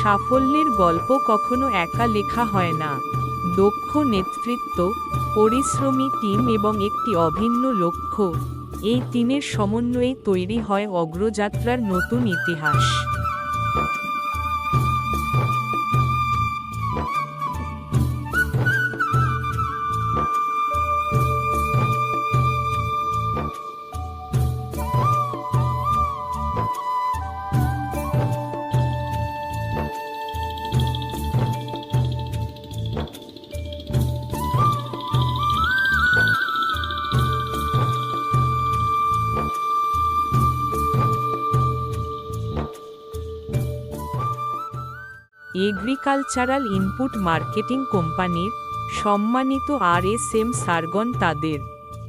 সাফল্যের গল্প কখনো একা লেখা হয় না। দক্ষ নেতৃত্ব, পরিশ্রমী টিম এবং একটি অভিন্ন লক্ষ্য, এই তিনের সমন্বয়ে তৈরি হয় অগ্রযাত্রার নতুন ইতিহাস। এগ্রিকালচারাল ইনপুট মার্কেটিং কোম্পানির সম্মানিত RSM সার্গন তাদের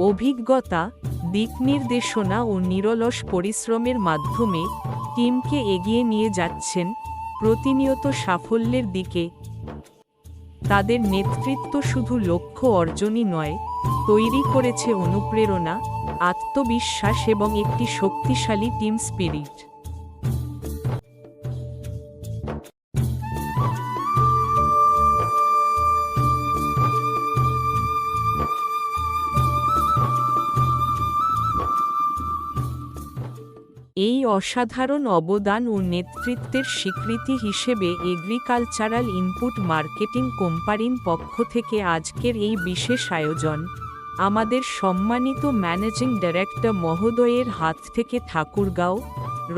অভিজ্ঞতা, দিকনির্দেশনা ও নিরলস পরিশ্রমের মাধ্যমে টিমকে এগিয়ে নিয়ে যাচ্ছেন প্রতিনিয়ত সাফল্যের দিকে। তাদের নেতৃত্ব শুধু লক্ষ্য অর্জনই নয়, তৈরি করেছে অনুপ্রেরণা, আত্মবিশ্বাস এবং একটি শক্তিশালী টিম স্পিরিট। এই অসাধারণ অবদান ও নেতৃত্বের স্বীকৃতি হিসেবে এগ্রিকালচারাল ইনপুট মার্কেটিং কোম্পানির পক্ষ থেকে আজকের এই বিশেষ আয়োজন। আমাদের সম্মানিত ম্যানেজিং ডাইরেক্টর মহোদয়ের হাত থেকে ঠাকুরগাঁও,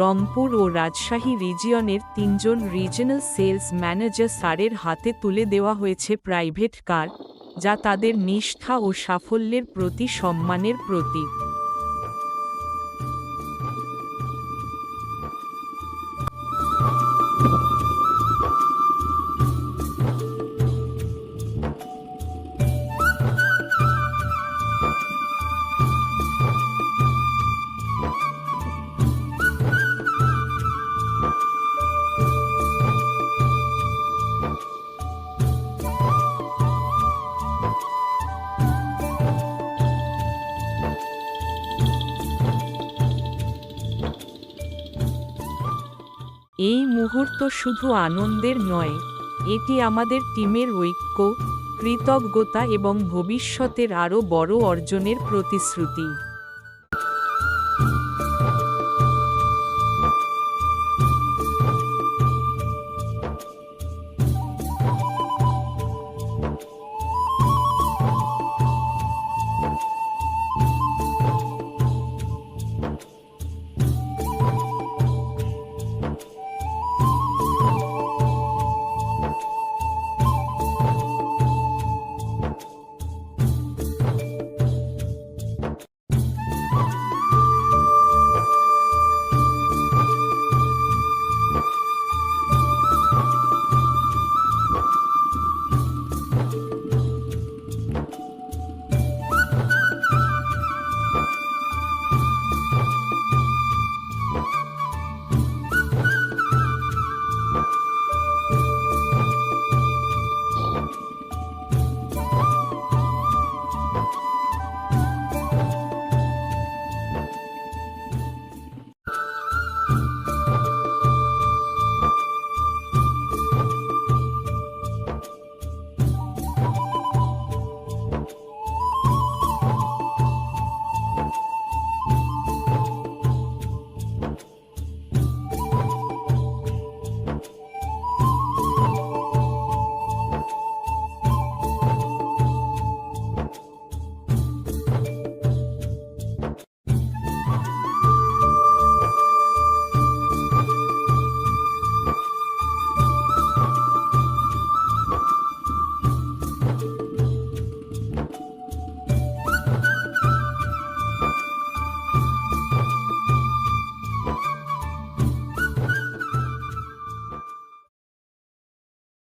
রংপুর ও রাজশাহী রিজিয়নের 3 জন রিজিয়নাল সেলস ম্যানেজার স্যারের হাতে তুলে দেওয়া হয়েছে প্রাইভেট কার, যা তাদের নিষ্ঠা ও সাফল্যের প্রতি সম্মানের প্রতীক। এই মুহূর্ত শুধু আনন্দের নয়, এটি আমাদের টিমের ঐক্য, কৃতজ্ঞতা এবং ভবিষ্যতের আরও বড় অর্জনের প্রতিশ্রুতি।